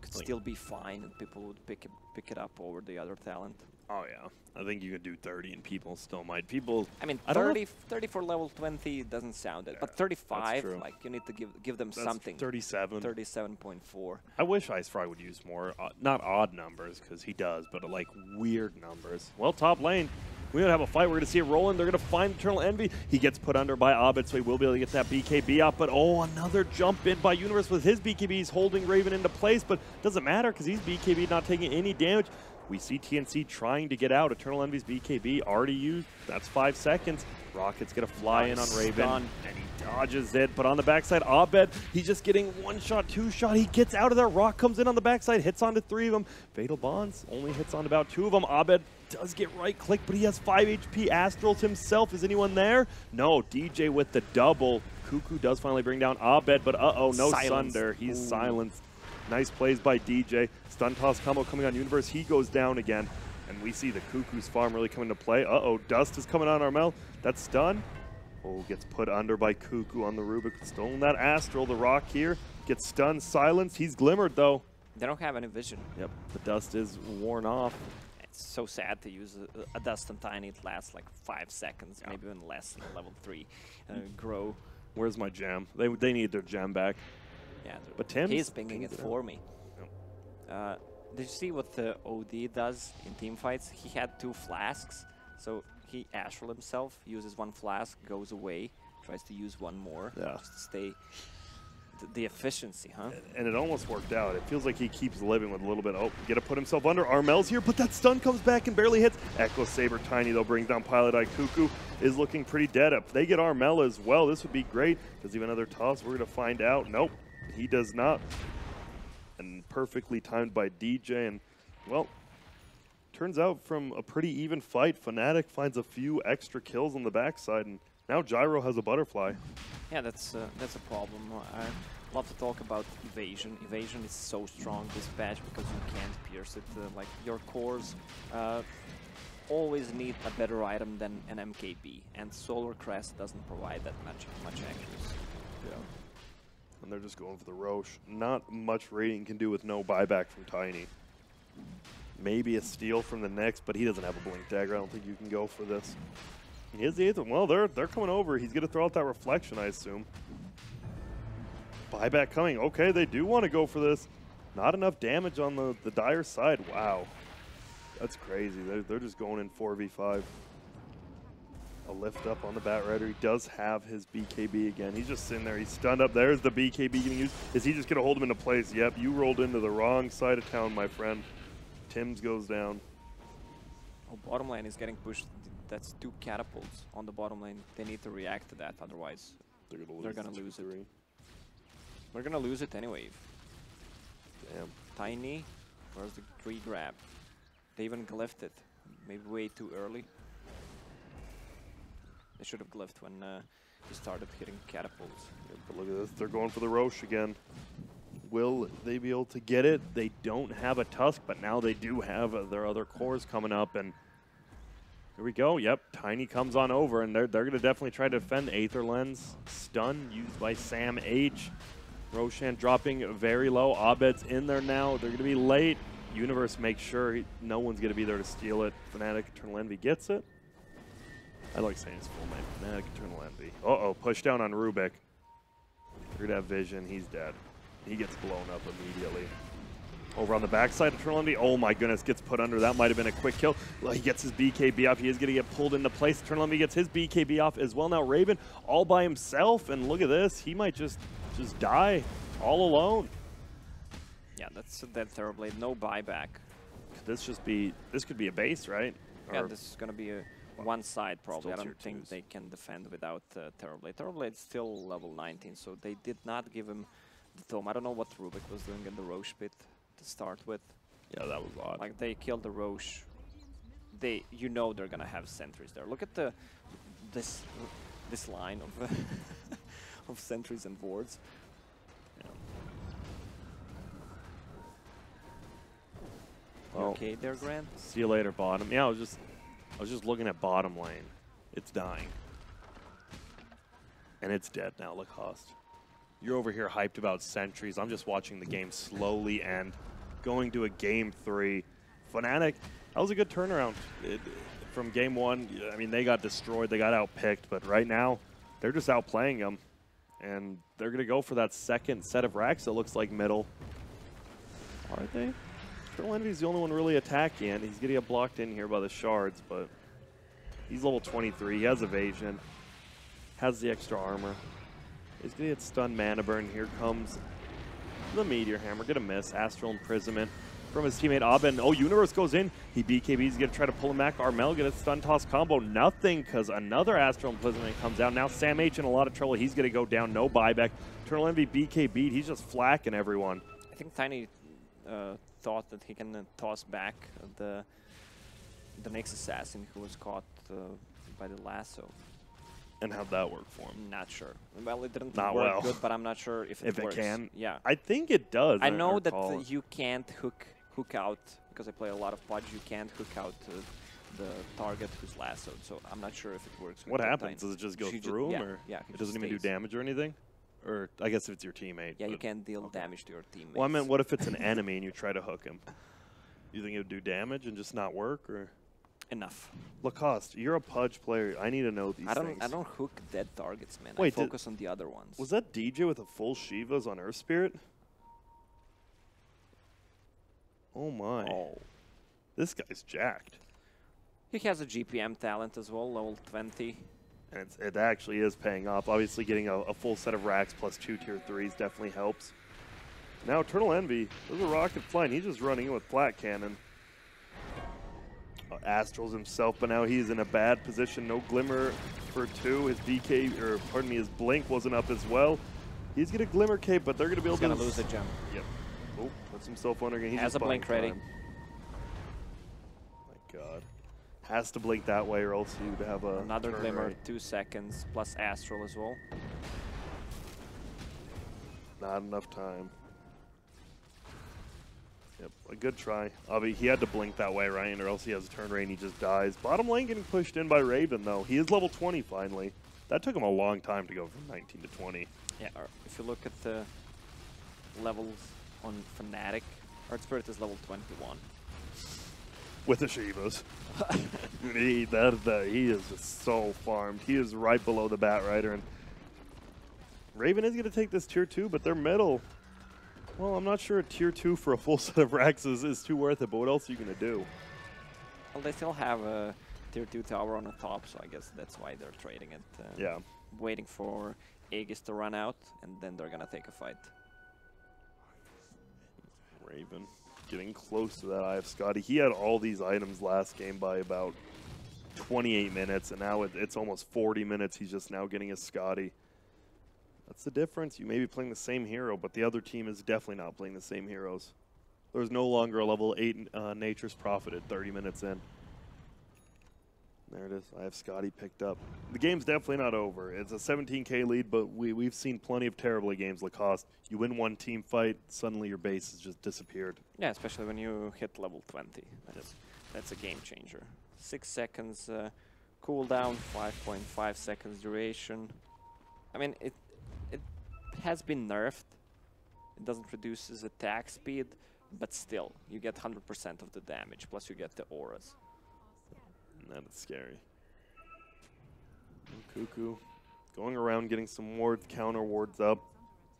could still be fine, and people would pick it up over the other talent. Oh yeah, I think you could do 30 and people still might. People, I mean, 30 for level 20 doesn't sound it, Yeah, but 35, like you need to give them something. 37. 37.4. I wish IceFry would use more, not odd numbers, because he does, but like weird numbers. Well, top lane, we don't have a fight. We're going to see it rolling. They're going to find Eternal Envy. He gets put under by Abed, so he will be able to get that BKB out. But oh, another jump in by Universe with his BKB. He's holding Raven into place, but doesn't matter because he's BKB not taking any damage. We see TNC trying to get out. Eternal Envy's BKB already used. That's 5 seconds. Rocket's going to fly in on Raven. And he dodges it. But on the backside, Abed, he's just getting 1-shot, 2-shot. He gets out of there. Rock comes in on the backside, hits onto 3 of them. Fatal Bonds only hits on about 2 of them. Abed does get right-click, but he has 5 HP. Astrals himself. Is anyone there? No. DJ with the double. Cuckoo does finally bring down Abed, but uh-oh, no Sunder. He's silenced. Nice plays by DJ. Stun toss combo coming on Universe. He goes down again. And we see the Cuckoo's farm really come into play. Uh-oh, Dust is coming on Armel. That's stun. Oh, gets put under by Cuckoo on the Rubik. Stolen that Astral. The Rock here gets stunned, silenced. He's glimmered, though. They don't have any vision. Yep, the Dust is worn off. It's so sad to use a Dust on Tiny. It lasts like 5 seconds, maybe even less than level 3. Grow. Where's my gem? They need their gem back. Yeah, but Tim's he's pinging it for me. Yep. Did you see what the OD does in team fights? He had 2 flasks, so he Astral himself, uses 1 flask, goes away, tries to use 1 more, just to stay the efficiency, huh? And it almost worked out. It feels like he keeps living with a little bit. Oh, get to put himself under. Armel's here, but that stun comes back and barely hits. Echo Saber Tiny, though, brings down Pilot Eye. Cuckoo is looking pretty dead. If they get Armel as well, this would be great. Does he have another toss? We're going to find out. Nope, he does not. And perfectly timed by DJ. And, well, turns out from a pretty even fight, Fnatic finds a few extra kills on the backside, and now Gyro has a butterfly. Yeah, that's a problem. I love to talk about evasion. Evasion is so strong this patch because you can't pierce it. Like your cores always need a better item than an MKB, and Solar Crest doesn't provide that much accuracy. Yeah. And they're just going for the Roche. Not much Radiant can do with no buyback from Tiny. Maybe a steal from the next, but he doesn't have a Blink Dagger. I don't think you can go for this. He has the 8th one. Well, they're coming over. He's going to throw out that Reflection, I assume. Buyback coming. Okay, they do want to go for this. Not enough damage on the Dire side. Wow. That's crazy. They're just going in 4v5. A lift up on the Batrider. He does have his BKB again. He's just sitting there. He's stunned up. There's the BKB getting used. Is he just going to hold him into place? Yep, you rolled into the wrong side of town, my friend. Tim's goes down. Oh, bottom lane is getting pushed. That's 2 catapults on the bottom lane. They need to react to that, otherwise they're going to lose it. We're going to lose it anyway. Damn. Tiny, where's the tree grab? They even glyphed it. Maybe way too early. They should have glyphed when he started hitting catapults. Yeah, but look at this. They're going for the Roche again. Will they be able to get it? They don't have a Tusk, but now they do have their other cores coming up. And here we go. Yep, Tiny comes on over, and they're going to definitely try to defend Aether Lens. Stun used by Sam H. Roshan dropping very low. Abed's in there now. They're going to be late. Universe makes sure no one's going to be there to steal it. Fnatic Eternal Envy gets it. I like saying his full name. Fnatic Eternal Envy. Uh-oh, push down on Rubik. They're going to have vision. He's dead. He gets blown up immediately. Over on the backside, Eternal Envy, oh my goodness, gets put under. That might have been a quick kill. Well, he gets his BKB off. He is going to get pulled into place. Eternal Envy gets his BKB off as well. Now Raven all by himself, and look at this. He might just die all alone. Yeah, that's that Terrorblade. No buyback. This could be a base, right? Yeah, this is going to be a one side probably. I don't think they can defend without Terrorblade. Terrorblade's still level 19, so they did not give him the Tome. I don't know what Rubik was doing in the Roche pit to start with. Yeah, that was odd. Like, they killed the Roche. You know they're gonna have sentries there. Look at this line of of sentries and wards. Yeah. Well, okay, there, Grant. See you later, bottom. Yeah, I was just looking at bottom lane. It's dying. And it's dead now, Lacoste. You're over here hyped about sentries. I'm just watching the game slowly end. Going to a game 3. Fnatic, that was a good turnaround. From game 1, I mean, they got destroyed. They got outpicked. But right now, they're just outplaying them. And they're going to go for that second set of racks, it looks like, middle. Are they? Eternal Envy's the only one really attacking it. He's going to get blocked in here by the shards, but he's level 23. He has evasion. Has the extra armor. He's going to get stunned mana burn. Here comes the Meteor Hammer. Get a miss. Astral Imprisonment from his teammate Abin. Oh, Universe goes in. He BKBs. Going to try to pull him back. Armel get a stun toss combo. Nothing, because another Astral Imprisonment comes out. Now Sam H in a lot of trouble. He's going to go down. No buyback. Eternal Envy BKB'd. He's just flacking everyone. I think Tiny thought that he can toss back the next assassin who was caught by the lasso. And how'd that work for him? Not sure. Well, it didn't Not work well. good, but I'm not sure if it works. It can? Yeah. I think it does. I know that you can't hook out, because I play a lot of Pudge, you can't hook out the target who's lassoed, so I'm not sure if it works. What happens? Does it just go through him? Or yeah, it doesn't even do damage or anything? Or I guess if it's your teammate. Yeah, you can't deal damage to your teammates. Well, I meant, what if it's an enemy and you try to hook him? You think it would do damage and just not work? Or enough. Lacoste, you're a Pudge player. I need to know these things. I don't hook dead targets, man. Wait, I focus on the other ones. Was that DJ with a full Shivas on Earth Spirit? Oh my. Oh. This guy's jacked. He has a GPM talent as well, level 20. And it actually is paying off. Obviously, getting a full set of racks plus 2 tier 3s definitely helps. Now, Eternal Envy, there's a rocket flying. He's just running in with Flat Cannon. Astrals himself, but now he's in a bad position. No Glimmer for 2. His BK, or pardon me, his Blink wasn't up as well. He's going to Glimmer Cape, but they're going to be able to lose a gem. Yep. Oh, puts himself under again. He has a Blink ready. My God. Has to blink that way or else he would have another Glimmer, rate. 2 seconds, plus Astral as well. Not enough time. Yep, a good try. He had to blink that way, right? Or else he has a turn rate and he just dies. Bottom lane getting pushed in by Raven, though. He is level 20 finally. That took him a long time to go from 19 to 20. Yeah, if you look at the levels on Fnatic, Earth Spirit is level 21. With the Shivas. He is just so farmed. He is right below the Bat Rider. And Raven is going to take this tier 2, but they're middle. Well, I'm not sure a tier 2 for a full set of racks is too worth it, but what else are you going to do? Well, they still have a tier 2 tower on the top, so I guess that's why they're trading it. Yeah. Waiting for Aegis to run out, and then they're going to take a fight. Raven getting close to that Eye of Scotty. He had all these items last game by about 28 minutes, and now it's almost 40 minutes. He's just now getting his Scotty. That's the difference. You may be playing the same hero, but the other team is definitely not playing the same heroes. There's no longer a level 8 Nature's Profited 30 minutes in. There it is. I have Scotty picked up. The game's definitely not over. It's a 17K lead, but we've seen plenty of terrible games. Lacoste, you win one team fight, suddenly your base has just disappeared. Yeah, especially when you hit level 20. That's a game changer. 6 seconds cooldown, 5.5 seconds duration. I mean, it has been nerfed. It doesn't reduce his attack speed, but still, you get 100% of the damage, plus you get the auras. That is scary. And Cuckoo going around getting some wards, counter wards up.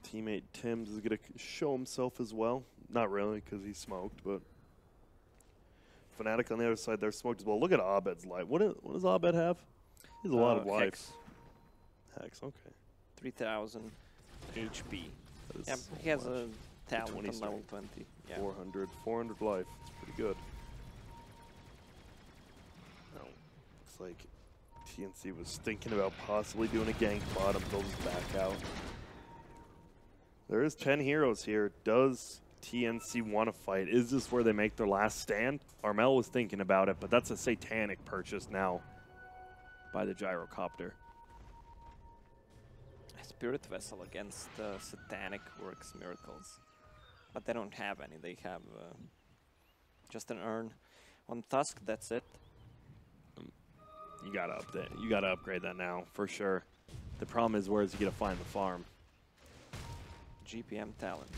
Teammate Tim's is going to show himself as well. Not really, because he smoked, but Fnatic on the other side, they're smoked as well. Look at Abed's life. What does Abed have? He has a lot of life. Hex, okay. 3,000 HP. Yeah, he has a talent on level 20. Yeah. 400 life. It's pretty good. Looks like TNC was thinking about possibly doing a gank bottom, they'll just back out. There is 10 heroes here. Does TNC want to fight. Is this where they make their last stand? Armel was thinking about it, but that's a satanic purchase now by the gyrocopter. Spirit Vessel against Satanic works miracles. But they don't have any. They have just an urn. On Tusk, that's it. You gotta update. You gotta upgrade that now for sure. The problem is, where is he gonna find the farm? GPM talent.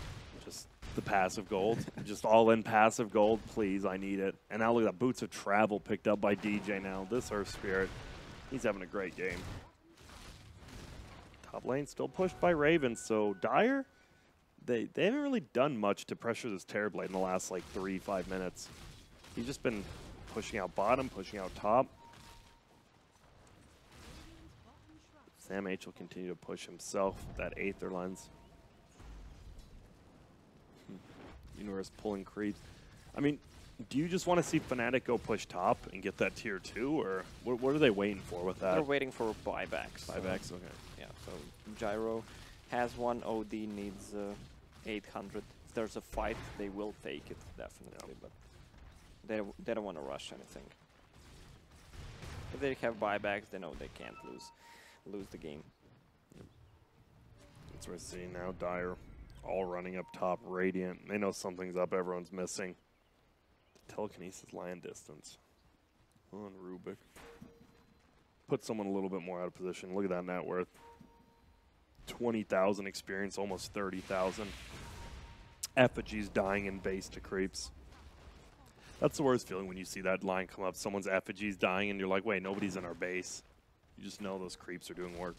Just the passive gold. Just all in passive gold, please. I need it. And now look at that. Boots of Travel picked up by DJ now. This Earth Spirit. He's having a great game. Top lane still pushed by Raven. So Dire, they haven't really done much to pressure this Terrorblade in the last like 3-5 minutes. He's just been pushing out bottom, pushing out top. Sam H will continue to push himself with that Aether lens. Universe pulling creeps. I mean, do you just want to see Fnatic go push top and get that tier 2, or what are they waiting for with that? They're waiting for buybacks. Buybacks, okay. Yeah, so Gyro has one, OD needs 800. If there's a fight, they will take it, definitely, but they don't want to rush anything. If they have buybacks, they know they can't lose the game. That's what we're seeing now. Dire all running up top. Radiant. They know something's up. Everyone's missing. Telekinesis land distance on Rubik. Put someone a little bit more out of position. Look at that net worth. 20,000 experience, almost 30,000. Effigies dying in base to creeps. That's the worst feeling when you see that line come up. Someone's effigies dying and you're like, wait, nobody's in our base. You just know those creeps are doing work.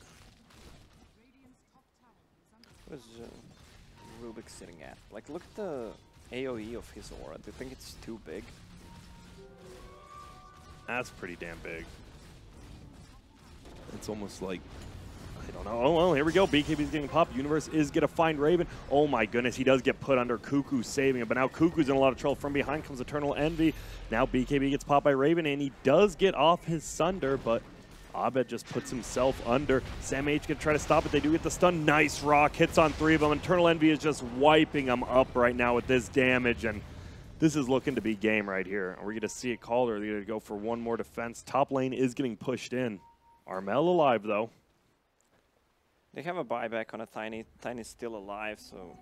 Where's Rubik sitting at? Like, look at the AoE of his aura. Do you think it's too big? That's pretty damn big. It's almost like, I don't know. Oh, well, here we go. BKB's getting popped. Universe is going to find Raven. Oh, my goodness. He does get put under. Cuckoo saving him. But now Cuckoo's in a lot of trouble. From behind comes Eternal Envy. Now BKB gets popped by Raven, and he does get off his Sunder, but Abed just puts himself under. Sam H going to try to stop it. They do get the stun. Nice rock. Hits on 3 of them. Eternal Envy is just wiping them up right now with this damage, and this is looking to be game right here. Are we going to see it called, or are they going to go for one more defense? Top lane is getting pushed in. Armel alive, though. They have a buyback on a Tiny. Tiny's still alive, so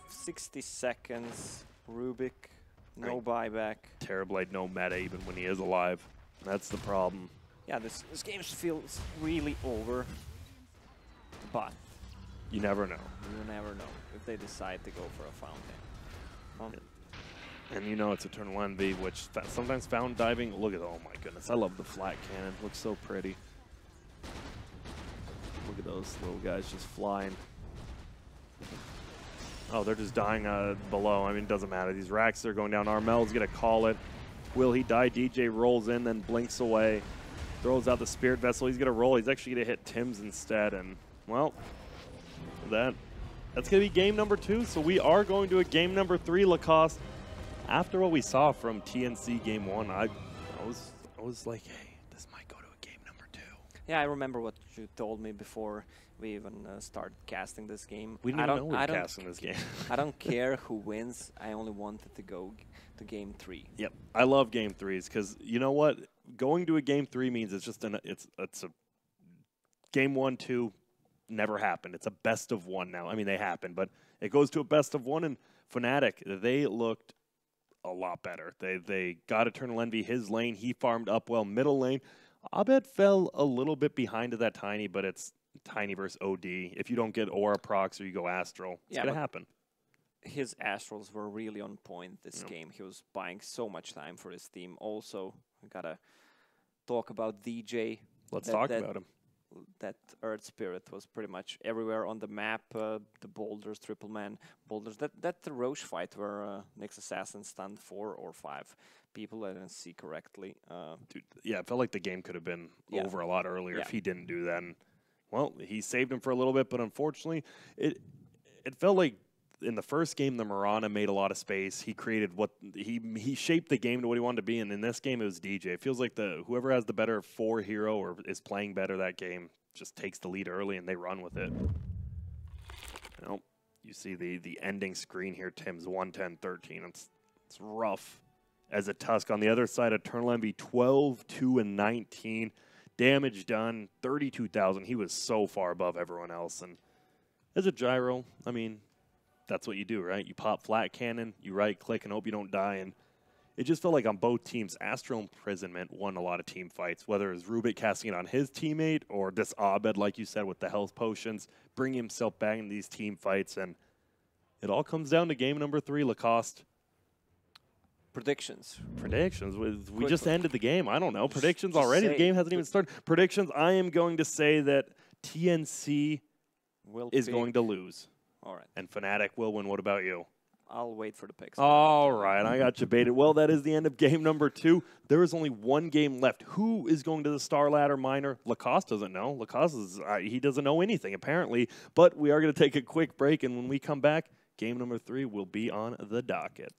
60 seconds. Rubik, no buyback. Terrorblade, no meta even when he is alive. That's the problem. Yeah, this game feels really over, but you never know. You never know if they decide to go for a fountain. And you know it's Eternal Envy, which sometimes found diving. Look at, oh my goodness, I love the flat cannon. Looks so pretty. Look at those little guys just flying. Oh, they're just dying below. I mean, it doesn't matter. These racks are going down. Armel's going to call it. Will he die? DJ rolls in, then blinks away. Throws out the Spirit Vessel. He's going to roll. He's actually going to hit Tim's instead. And, well, that's going to be game number 2. So we are going to a game number 3, Lacoste. After what we saw from TNC game 1, I was like, hey, this might go to a game number 2. Yeah, I remember what you told me before we even started casting this game. We didn't even know we were casting this game. I don't care who wins. I only wanted to go to game 3. Yep, I love game 3s because you know what? Going to a game 3 means it's just it's a game 1, 2 never happened. It's a best of 1 now. I mean, they happened, but it goes to a best of 1. And Fnatic, they looked a lot better. They got Eternal Envy his lane. He farmed up well middle lane. Abed fell a little bit behind to that Tiny, but it's Tiny versus OD. If you don't get Aura procs or you go Astral, it's going to happen. His Astrals were really on point this game. He was buying so much time for his team. Also, we got to talk about DJ. Let's talk about him. That Earth Spirit was pretty much everywhere on the map. The boulders, triple man boulders. That the Roche fight where Nyx Assassin stunned 4 or 5 people. I didn't see correctly. Dude, yeah, it felt like the game could have been over a lot earlier if he didn't do that. And, well, he saved him for a little bit, but unfortunately, it felt like in the first game, the Mirana made a lot of space. He created what he shaped the game to what he wanted to be, and in this game, it was DJ. It feels like whoever has the better 4 hero or is playing better that game just takes the lead early, and they run with it. You know, You see the ending screen here, Tim's 110-13. It's rough as a Tusk. On the other side, Eternal Envy 12-2-19. Damage done, 32,000. He was so far above everyone else. And as a Gyro, I mean, that's what you do, right? You pop flat cannon, you right-click and hope you don't die. And it just felt like on both teams, Astral Imprisonment won a lot of team fights, whether it was Rubik casting it on his teammate or this Abed, like you said, with the health potions, bringing himself back in these team fights. And it all comes down to game number 3, Lacoste. Predictions. We just ended the game. I don't know. Predictions already. The game hasn't even started. Predictions. I am going to say that TNC is going to lose. All right. And Fnatic will win. What about you? I'll wait for the picks. All right. I got you baited. Well, that is the end of game number 2. There is only one game left. Who is going to the StarLadder minor? Lacoste doesn't know. Lacoste is, he doesn't know anything, apparently. But we are going to take a quick break. And when we come back, game number 3 will be on the docket.